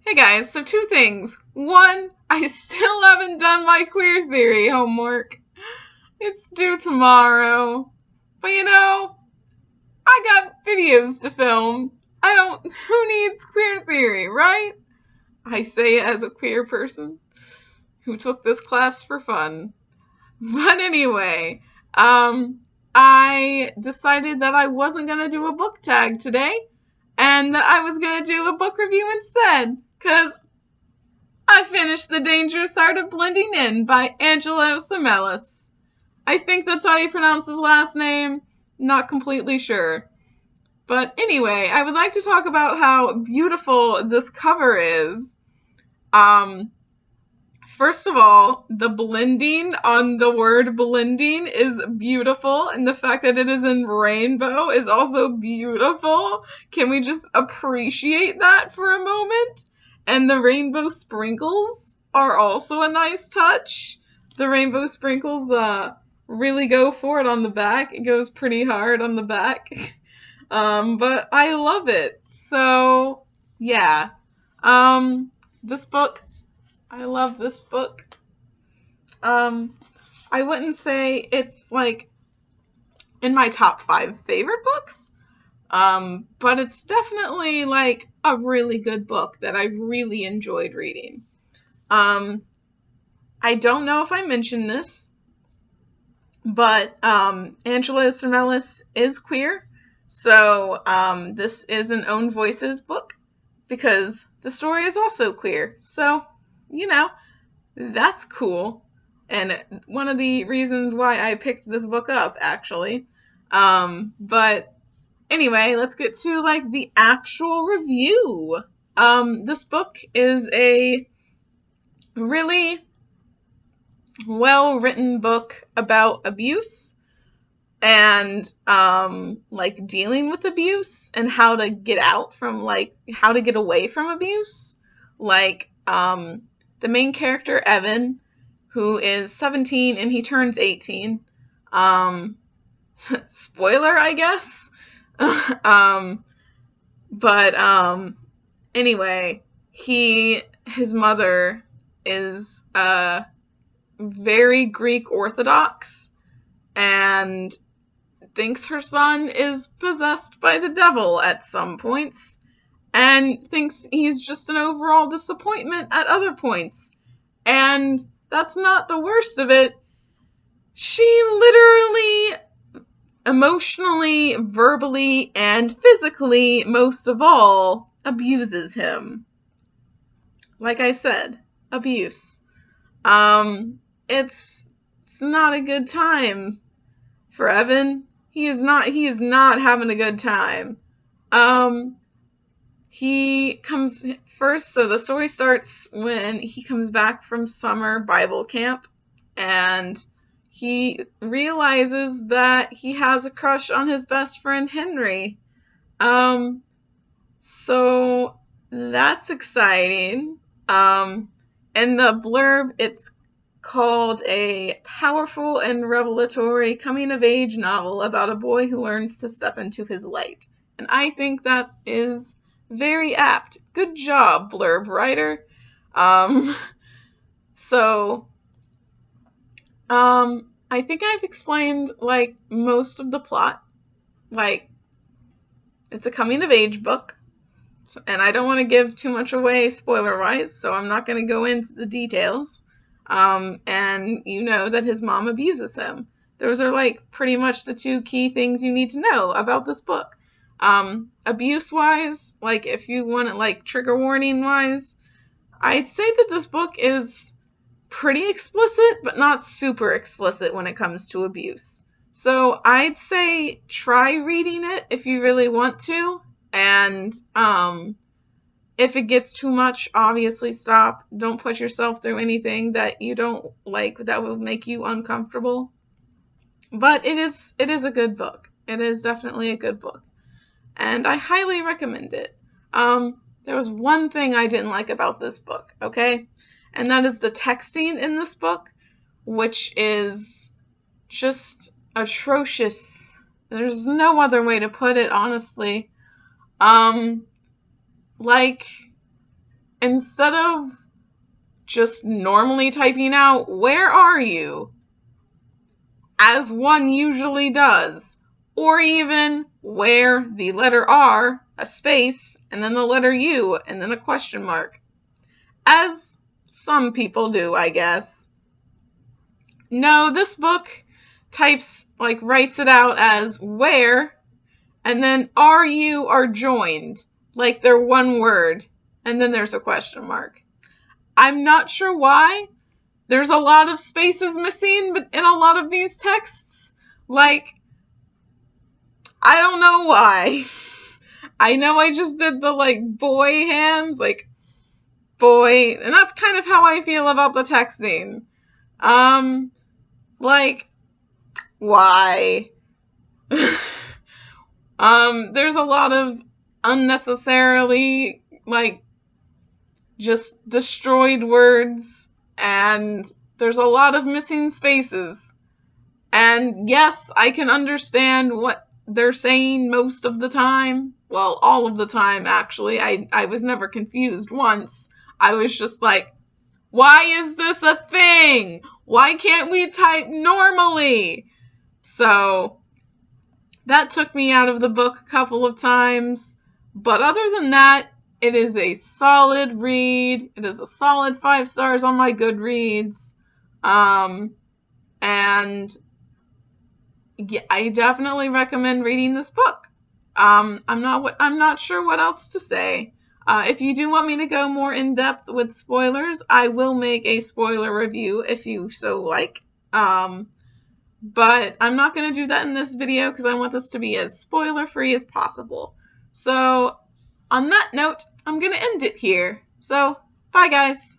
Hey guys, so two things. One, I still haven't done my queer theory homework. It's due tomorrow. But I got videos to film. Who needs queer theory, right? I say it as a queer person who took this class for fun. But anyway, I decided that I wasn't going to do a book tag today and that I was going to do a book review instead. Because I finished The Dangerous Art of Blending In by Angelo Semelis. I think that's how you pronounce his last name. Not completely sure. But anyway, I would like to talk about how beautiful this cover is. First of all, the blending on the word blending is beautiful, and the fact that it is in rainbow is also beautiful. Can we just appreciate that for a moment? And the rainbow sprinkles are also a nice touch. The rainbow sprinkles really go for it on the back. It goes pretty hard on the back. But I love it. So, yeah. This book, I love this book. I wouldn't say it's like in my top 5 favorite books. But it's definitely like a really good book that I really enjoyed reading. I don't know if I mentioned this, but Angelo Semelis is queer. So this is an Own Voices book because the story is also queer. So, that's cool. And one of the reasons why I picked this book up, actually. But anyway, let's get to like the actual review. This book is a really well-written book about abuse and like dealing with abuse and how to get away from abuse. Like the main character, Evan, who is 17 and he turns 18. Spoiler, I guess. But anyway, his mother is very Greek Orthodox and thinks her son is possessed by the devil at some points and thinks he's just an overall disappointment at other points. And that's not the worst of it. She literally, emotionally, verbally, and physically, most of all, abuses him. Like I said, abuse. It's not a good time for Evan. He is not having a good time. He comes first, so the story starts when he comes back from summer Bible camp and he realizes that he has a crush on his best friend Henry. So that's exciting. In the blurb, it's called a powerful and revelatory coming-of-age novel about a boy who learns to step into his light. And I think that is very apt. Good job, blurb writer. I think I've explained, like, most of the plot. Like, it's a coming-of-age book, and I don't want to give too much away spoiler-wise, so I'm not going to go into the details. And you know that his mom abuses him. Those are, like, pretty much the 2 key things you need to know about this book. Abuse-wise, like, if you want it, like, trigger warning-wise, I'd say that this book is pretty explicit, but not super explicit when it comes to abuse. So I'd say try reading it if you really want to, and if it gets too much, obviously stop. Don't put yourself through anything that you don't like that will make you uncomfortable. But it is a good book. It is definitely a good book. And I highly recommend it. There was one thing I didn't like about this book, okay? And that is the texting in this book, which is just atrocious. There's no other way to put it, honestly. Like, instead of just normally typing out, "Where are you?" as one usually does, or even where the letter R, a space, and then the letter U, and then a question mark, as some people do, I guess. No, this book writes it out as where, and then RU are joined, like they're one word, and then there's a question mark. I'm not sure why. There's a lot of spaces missing but in a lot of these texts. I don't know why. I know I just did the boy hands, boy, and that's kind of how I feel about the texting. Why? There's a lot of unnecessarily, just destroyed words, and there's a lot of missing spaces. And yes, I can understand what they're saying most of the time. Well, all of the time, actually. I was never confused once. I was just like, why is this a thing? Why can't we type normally? So that took me out of the book a couple of times. But other than that, it is a solid read. It is a solid 5 stars on my Goodreads. And yeah, I definitely recommend reading this book. I'm not sure what else to say. If you do want me to go more in depth with spoilers, I will make a spoiler review if you so like. But I'm not going to do that in this video because I want this to be as spoiler-free as possible. So, on that note, I'm going to end it here. So, bye guys!